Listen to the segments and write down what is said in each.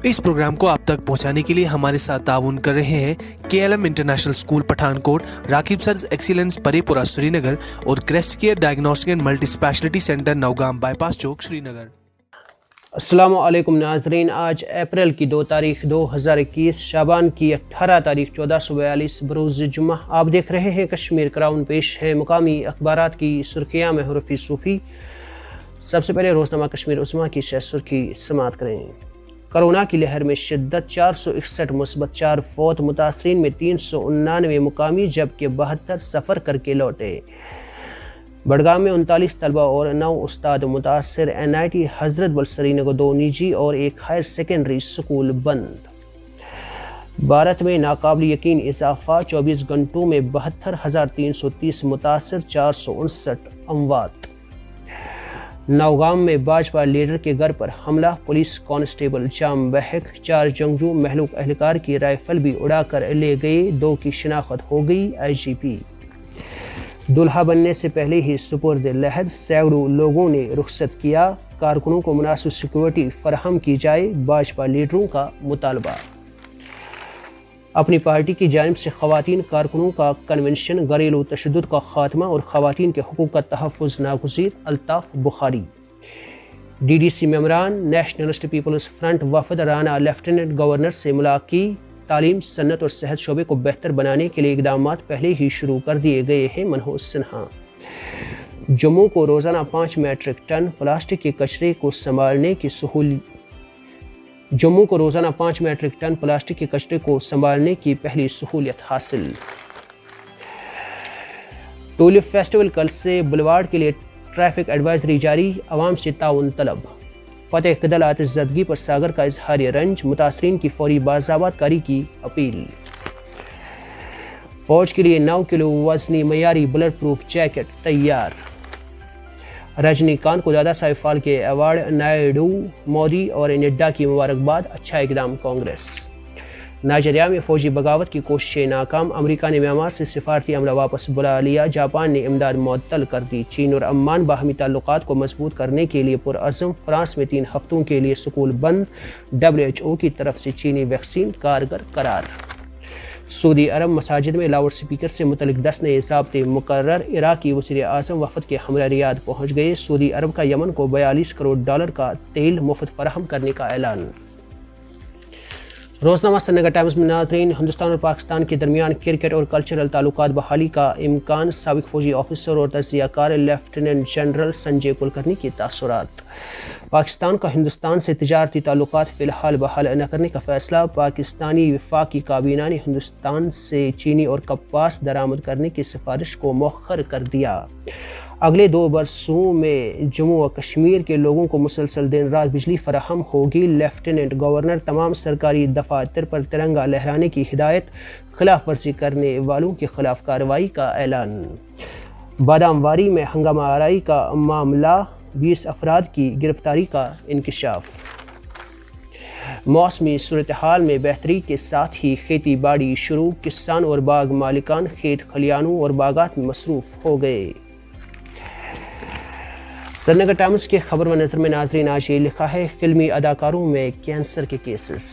اس programme کو آپ تک پہنچانے کے لیے ہمارے ساتھ تعاون کر رہے ہیں KLM international school Pathankot, Rakib sirs excellence Parraypora Srinagar اور crest care diagnostic and multi specialty centre Nowgam bypass Chowk سری نگر۔ السلام علیکم ناظرین، آج اپریل کی 2 تاریخ 2021 شعبان کی 18 تاریخ 1442 بروز جمعہ۔ آپ دیکھ رہے ہیں کشمیر کراؤن، پیش ہے مقامی اخبارات کی سرخیاں میں حروف صوفی۔ سب سے پہلے روزنامہ کشمیر عظمیٰ کی شہ سرخی سماعت کریں۔ کرونا کی لہر میں شدت، 461 مثبت، 4 فوت، متاثرین میں 399 مقامی جبکہ 72 سفر کر کے لوٹے۔ بڑگام میں 39 طلبہ اور 9 استاد متاثر۔ NIT حضرت بل سری نگر 2 نجی اور 1 ہائر سیکنڈری سکول بند۔ بھارت میں ناقابل یقین اضافہ، 24 گھنٹوں میں 72,330 متاثر، 459 اموات۔ نوگام میں بھاجپا لیڈر کے گھر پر حملہ، پولیس کانسٹیبل جام بحق، 4 جنگجو مہلوک اہلکار کی رائفل بھی اڑا کر لے گئے، 2 کی شناخت ہو گئی۔ IGP دلہا بننے سے پہلے ہی سپرد لحد، سینکڑوں لوگوں نے رخصت کیا، کارکنوں کو مناسب سیکورٹی فراہم کی جائے، بھاجپا لیڈروں کا مطالبہ۔ اپنی پارٹی کی جانب سے خواتین کارکنوں کا کنونشن، گھریلو تشدد کا خاتمہ اور خواتین کے حقوق کا تحفظ ناگزیر، الطاف بخاری۔ DDC ممبران نیشنلسٹ پیپلز فرنٹ وفد رانا لیفٹیننٹ گورنر سے ملاقات کی، تعلیم، صنعت اور صحت شعبے کو بہتر بنانے کے لیے اقدامات پہلے ہی شروع کر دیے گئے ہیں، منہوج سنہا۔ جموں کو روزانہ 5 میٹرک ٹن پلاسٹک کے کچرے کو سنبھالنے کی سہولت۔ جموں کو روزانہ 5 میٹرک ٹن پلاسٹک کے کچرے کو سنبھالنے کی پہلی سہولت حاصل۔ ٹولپ فیسٹیول کل سے بلواڑ کے لیے ٹریفک ایڈوائزری جاری، عوام سے تعاون طلب۔ فتح قدل آتش زدگی پر ساگر کا اظہار رنج، متاثرین کی فوری بازآباد کاری کی اپیل۔ فوج کے لیے 9 کلو وزنی معیاری بلٹ پروف جیکٹ تیار۔ رجنی کانت کو دادا صاحب پھالکے ایوارڈ، نائیڈو، مودی اور نڈا کی مبارکباد، اچھا اقدام کانگریس۔ نائجیریا میں فوجی بغاوت کی کوششیں ناکام، امریکہ نے میانمار سے سفارتی عملہ واپس بلا لیا، جاپان نے امداد معطل کر دی۔ چین اور عمان باہمی تعلقات کو مضبوط کرنے کے لیے پرعزم، فرانس میں 3 ہفتوں کے لیے سکول بند، WHO کی طرف سے چینی ویکسین کارگر قرار۔ سعودی عرب مساجد میں لاؤڈ سپیکر سے متعلق 10 نئے ضابطے مقرر، عراقی وزیر اعظم وفد کے ہمراہ ریاض پہنچ گئے۔ سعودی عرب کا یمن کو $42 کروڑ کا تیل مفت فراہم کرنے کا اعلان۔ روزنامہ سری نگر ٹائمز میں ناظرین، ہندوستان اور پاکستان کے درمیان کرکٹ اور کلچرل تعلقات بحالی کا امکان، سابق فوجی آفیسر اور تجزیہ کار لیفٹیننٹ جنرل سنجے کلکرنی کی تاثرات۔ پاکستان کا ہندوستان سے تجارتی تعلقات فی الحال بحال نہ کرنے کا فیصلہ، پاکستانی وفاقی کابینہ نے ہندوستان سے چینی اور کپاس درآمد کرنے کی سفارش کو مؤخر کر دیا۔ اگلے 2 برسوں میں جموں و کشمیر کے لوگوں کو مسلسل دن رات بجلی فراہم ہوگی، لیفٹیننٹ گورنر تمام سرکاری دفاتر پر ترنگا لہرانے کی ہدایت، خلاف ورزی کرنے والوں کے خلاف کارروائی کا اعلان۔ بادام واری میں ہنگامہ آرائی کا معاملہ، 20 افراد کی گرفتاری کا انکشاف۔ موسمی صورتحال میں بہتری کے ساتھ ہی کھیتی باڑی شروع، کسان اور باغ مالکان کھیت کھلیانوں اور باغات میں مصروف ہو گئے۔ سری نگر ٹائمز کے خبر و نظر میں ناظرین آج یہ لکھا ہے، فلمی اداکاروں میں کینسر کے کیسز۔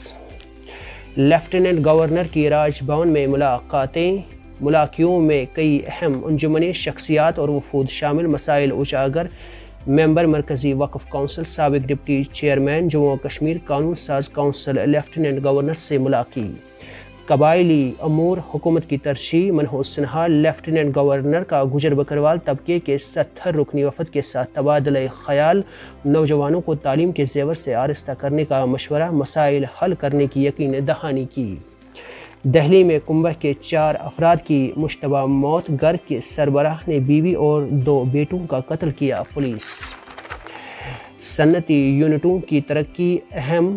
لیفٹیننٹ گورنر کی راج بھون میں ملاقاتیں، ملاقیوں میں کئی اہم انجمنیں، شخصیات اور وفود شامل، مسائل اجاگر۔ ممبر مرکزی وقف کونسل، سابق ڈپٹی چیئرمین جموں و کشمیر قانون ساز کونسل لیفٹیننٹ گورنر سے ملاقات۔ قبائلی امور حکومت کی ترجیح، منہوج سنہا لیفٹیننٹ گورنر کا گجر بکروال طبقے کے 70 رکنی وفد کے ساتھ تبادلہ خیال، نوجوانوں کو تعلیم کے زیور سے آراستہ کرنے کا مشورہ، مسائل حل کرنے کی یقین دہانی کی۔ دہلی میں کنبہ کے 4 افراد کی مشتبہ موت، گھر کے سربراہ نے بیوی اور 2 بیٹوں کا قتل کیا، پولیس۔ صنعتی یونٹوں کی ترقی اہم،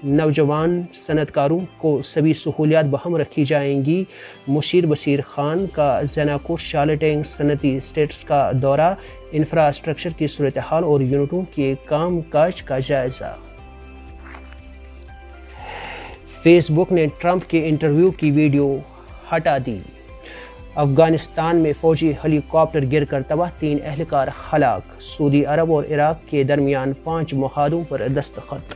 نوجوان صنعت کاروں کو سبھی سہولیات بہم رکھی جائیں گی۔ مشیر بشیر خان کا زیناکوٹ شالٹینگ صنعتی اسٹیٹس کا دورہ، انفراسٹرکچر کی صورتحال اور یونٹوں کے کام کاج کا جائزہ۔ فیس بک نے ٹرمپ کے انٹرویو کی ویڈیو ہٹا دی۔ افغانستان میں فوجی ہیلی کاپٹر گر کر تباہ، 3 اہلکار ہلاک۔ سعودی عرب اور عراق کے درمیان 5 معاہدوں پر دستخط۔